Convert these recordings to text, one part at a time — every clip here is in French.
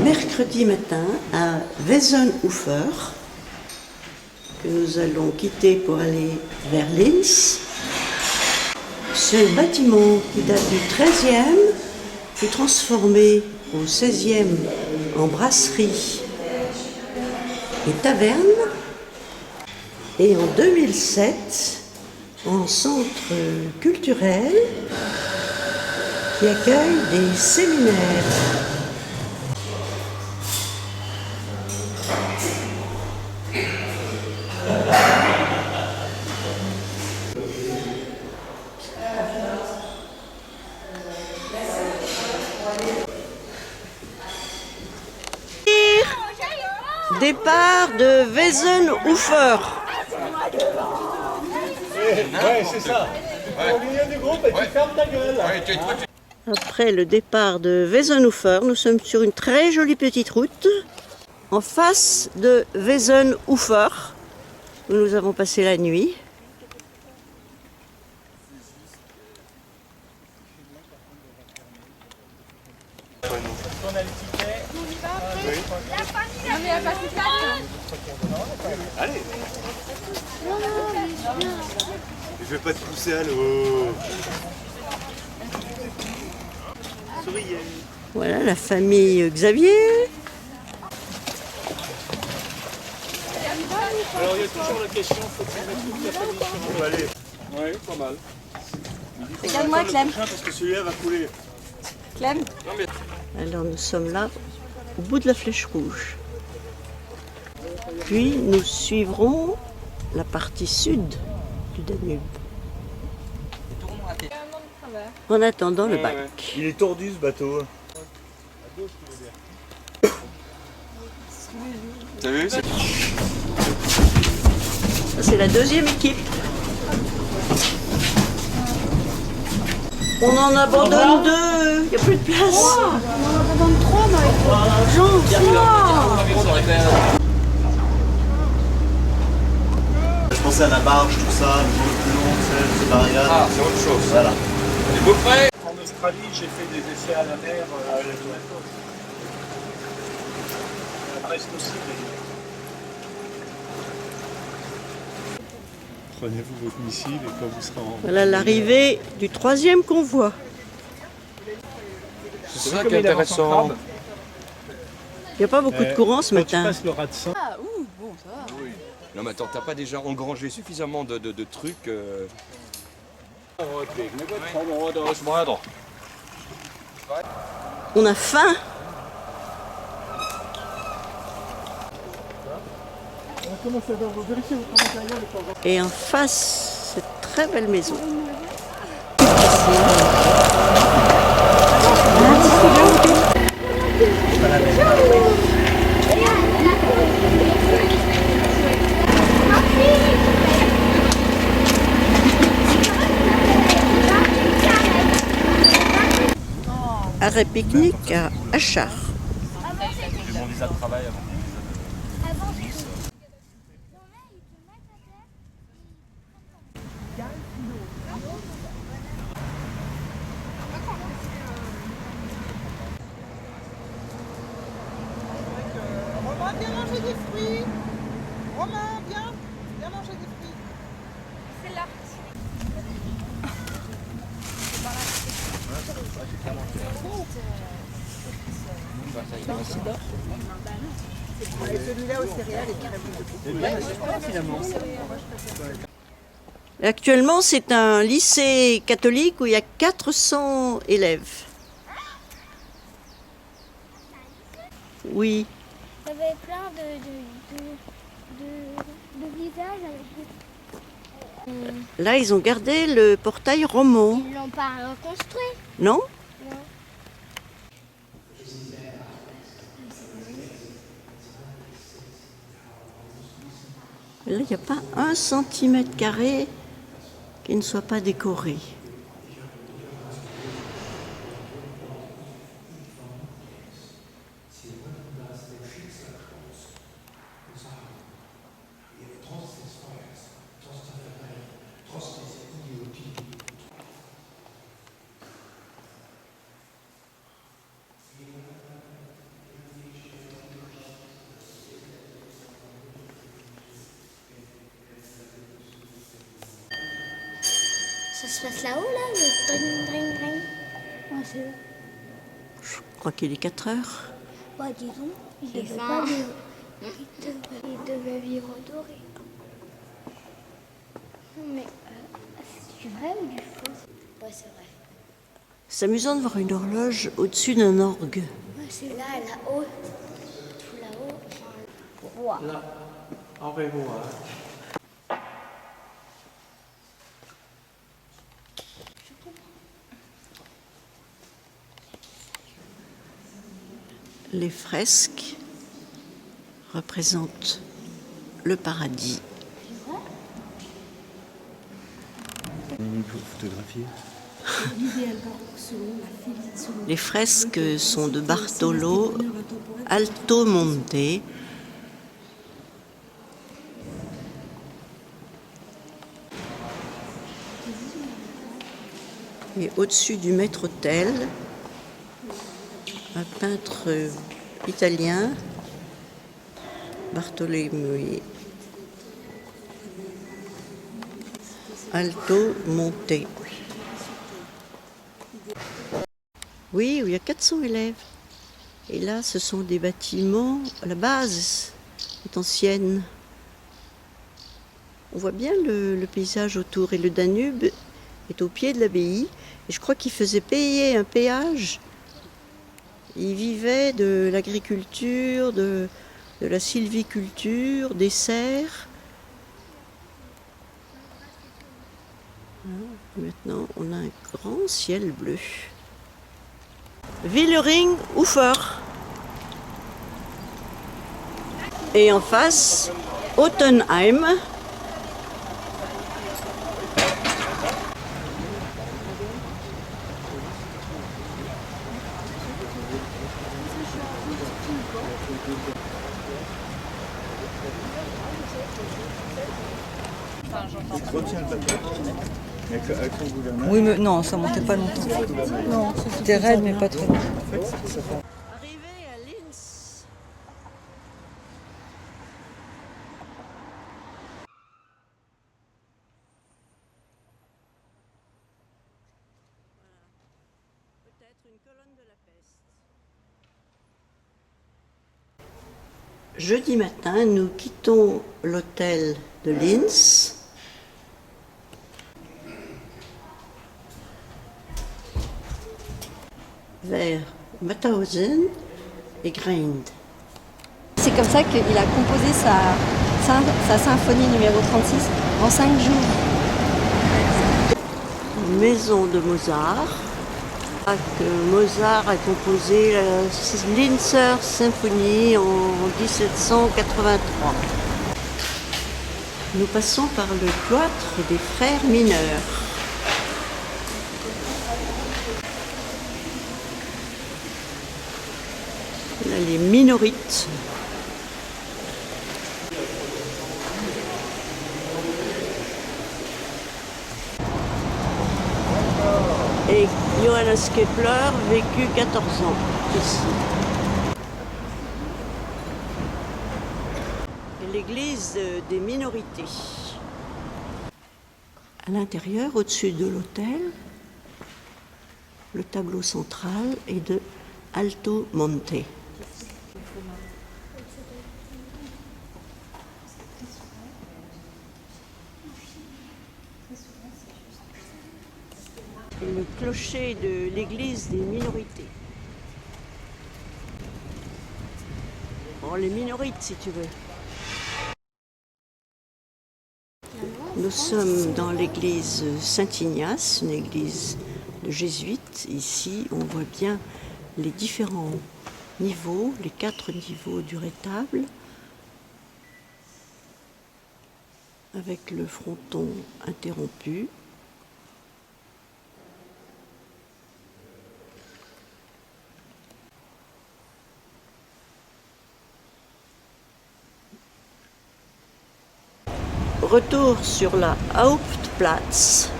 mercredi matin à Wessenhofer, que nous allons quitter pour aller vers Linz. Ce bâtiment qui date du XIIIe fut transformé au XVIe en brasserie et taverne, et en 2007 en centre culturel qui accueille des séminaires. Départ de Wessenhofer. Ouais, c'est ça. Au milieu du groupe et tu fermes ta gueule. Après le départ de Wessenhofer, nous sommes sur une très jolie petite route en face de Wessenhofer où nous avons passé la nuit. Allez. Je vais pas te pousser à l'eau. Souriez. Voilà la famille Xavier. Alors il y a toujours la question, faut-il mettre toute la famille sur le balai? Oui, pas mal. Regarde-moi Clem. Parce que celui-là va couler. Clem. Alors nous sommes là au bout de la flèche rouge. Puis nous suivrons la partie sud du Danube. En attendant le bac. Il est tordu ce bateau. T'as vu? Ça, c'est la deuxième équipe. On en abandonne deux. Il n'y a plus de place. On en abandonne 3, Je pensais à la barge, tout ça, le plus long, c'est barrière. Ah, c'est autre chose. Voilà. Les beaux prêts? En Australie, j'ai fait des essais à la mer à la Tour. À Brest aussi, d'ailleurs. Prenez-vous votre missile et quand vous serez en... Voilà l'arrivée du troisième convoi. C'est ça qui est intéressant. Il n'y a pas beaucoup de courant ce matin. Quand tu passes le rat de sang, Ah, ouh, bon, ça va. Oui. Non mais attends, t'as pas déjà engrangé suffisamment de trucs On a faim. Et en face, cette très belle maison. Arrêt pique-nique à Achard. J'ai mon visa de travail avant. Romain, viens manger des fruits. Romain, viens manger des fruits. C'est là. Celui-là aux céréales est très bon. Actuellement, c'est un lycée catholique où il y a 400 élèves. Oui. Il y avait plein de visages avec Là, ils ont gardé le portail roman, Ils l'ont pas reconstruit. non? Non. Là, il n'y a pas 1 centimètre carré qui ne soit pas décoré. Ça se passe là-haut, là, le dring, dring, dring. Ouais, c'est là. Je crois qu'il est 4 heures. Bah, disons, il devait pas vivre. Il devait vivre doré. Mais c'est du vrai ou du faux? Ouais, c'est vrai. C'est amusant de voir une horloge au-dessus d'un orgue. Ouais, c'est là, là-haut. Tout là-haut. Roi. Là, au revoir. Les fresques représentent le paradis. Les fresques sont de Bartolo Altomonte. Et au-dessus du maître-autel, un peintre italien, Bartolomeo Altomonte. Oui, il y a 400 élèves. Et là, ce sont des bâtiments, la base est ancienne. On voit bien le paysage autour et le Danube est au pied de l'abbaye. Et je crois qu'ils faisaient payer un péage. Ils vivaient de l'agriculture, de la sylviculture, des serres. Maintenant, on a un grand ciel bleu. Willering-Ufer. Et en face, Ottenheim. Oui, mais non, ça montait pas longtemps. Non, c'était raide, mais pas trop. Arrivé à Linz. Peut-être une colonne de la peste. Jeudi matin, nous quittons l'hôtel de Linz. Vers Mauthausen et Grind. C'est comme ça qu'il a composé sa symphonie numéro 36 en 5 jours. Maison de Mozart. Mozart a composé la Linzer Symphonie en 1783. Nous passons par le cloître des frères mineurs. Là, les minorites. Et Johannes Kepler vécut 14 ans ici. L'église des minorités. À l'intérieur, au-dessus de l'autel, le tableau central est de Altomonte. Le clocher de l'église des minorités. Bon, les minorites, si tu veux. Nous sommes dans l'église Saint-Ignace, une église de jésuites. Ici, on voit bien les différents niveaux, les 4 niveaux du rétable, avec le fronton interrompu. Retour sur la Hauptplatz.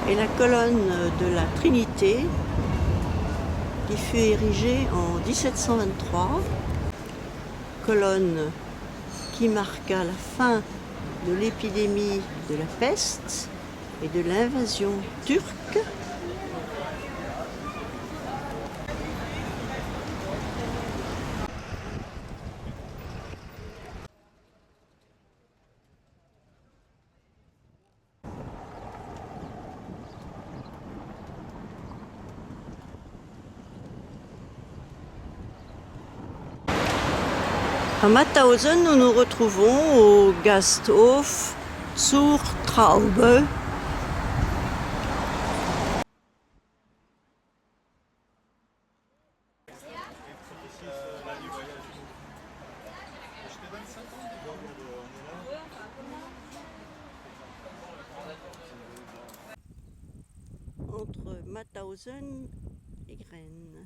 Et la colonne de la Trinité qui fut érigée en 1723, colonne qui marqua la fin de l'épidémie de la peste et de l'invasion turque. À Mauthausen, nous nous retrouvons au Gasthof zur Traube. Entre Mauthausen et Graines.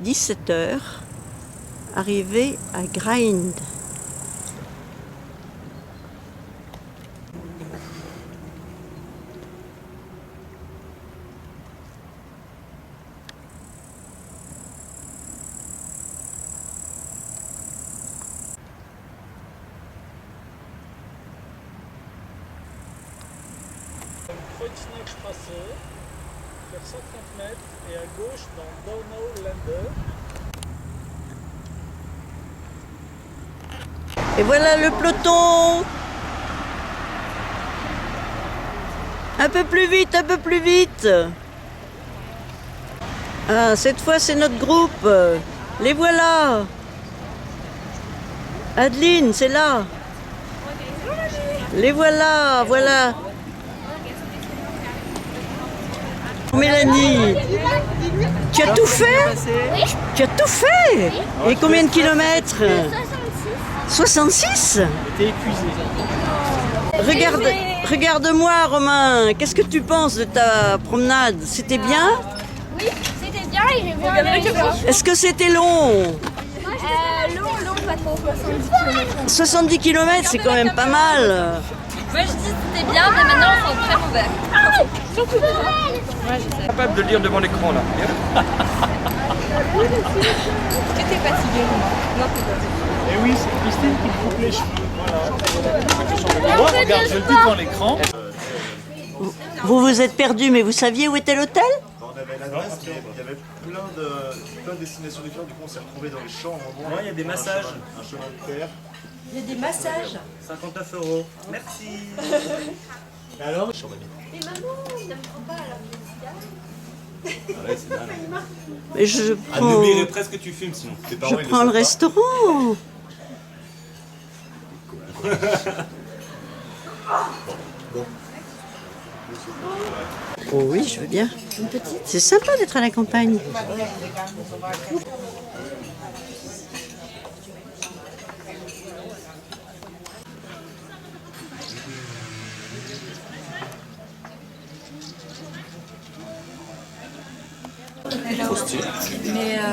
« 17h, arrivé à Grind. Kreuzbergstraße, faire 130 mètres et à gauche dans Donau-Lande. Et voilà le peloton. Un peu plus vite, un peu plus vite. Ah, cette fois c'est notre groupe. Les voilà. Adeline, c'est là. Les voilà, voilà. Mélanie, tu as tout fait? Tu as tout fait? Et combien de kilomètres? 66. T'es épuisé. Regarde-moi, Romain. Qu'est-ce que tu penses de ta promenade? C'était bien? Oui, c'était bien et j'ai bien aimé. Est-ce que c'était long? Long, pas trop, 70 km. 70 km, c'est quand même pas mal. Moi je dis c'était bien, mais maintenant il faut vraiment vert. Capable de le lire devant l'écran là. Est-ce que t'es fatigué? Non, t'es pas. Et oui, c'est Christine qui coupe les cheveux. Voilà. Moi, regarde, je le dis devant l'écran. Vous vous êtes perdu, mais vous saviez où était l'hôtel? On avait l'adresse, mais il y avait plein de destinations différentes. Du coup, on s'est retrouvés dans les champs. Moi, il y a des massages. Un chemin de terre. Il y a des massages. 59 €. Merci. Et alors Mais maman, il ne prend pas alors Ouais, c'est mal. Mais je Ah, prends, n'oublierai presque que tu filmes sinon. Tes parents, je ils prends le savent pas. restaurant. Oh oui, je veux bien. Une petite. C'est sympa d'être à la campagne.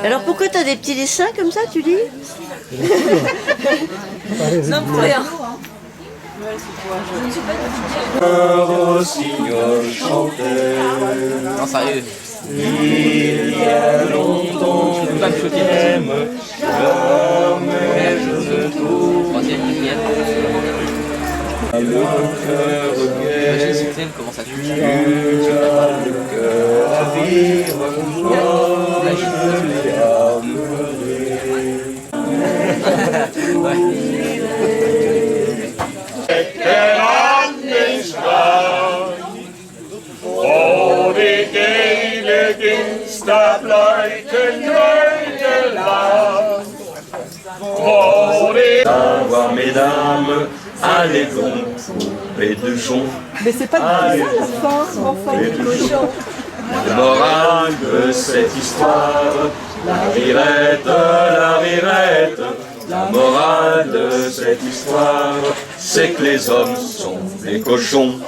Alors pourquoi tu as des petits dessins comme ça, tu dis? Non, pour rien. Non, sérieux. Il y a longtemps que je t'aime, jamais je ne trouve le cœur Imagine si elle commence à coucher. le cœur à vivre, moi je vais à Oh, die gele Ginster bleichen heute lang. Oh, die savoir, mesdames, allez donc, poupées de jonc. Mais c'est pas du tout ça la fin, enfin, du cochon. La morale de cette histoire, la rirette, la rirette. La morale de cette histoire, c'est que les hommes sont des cochons.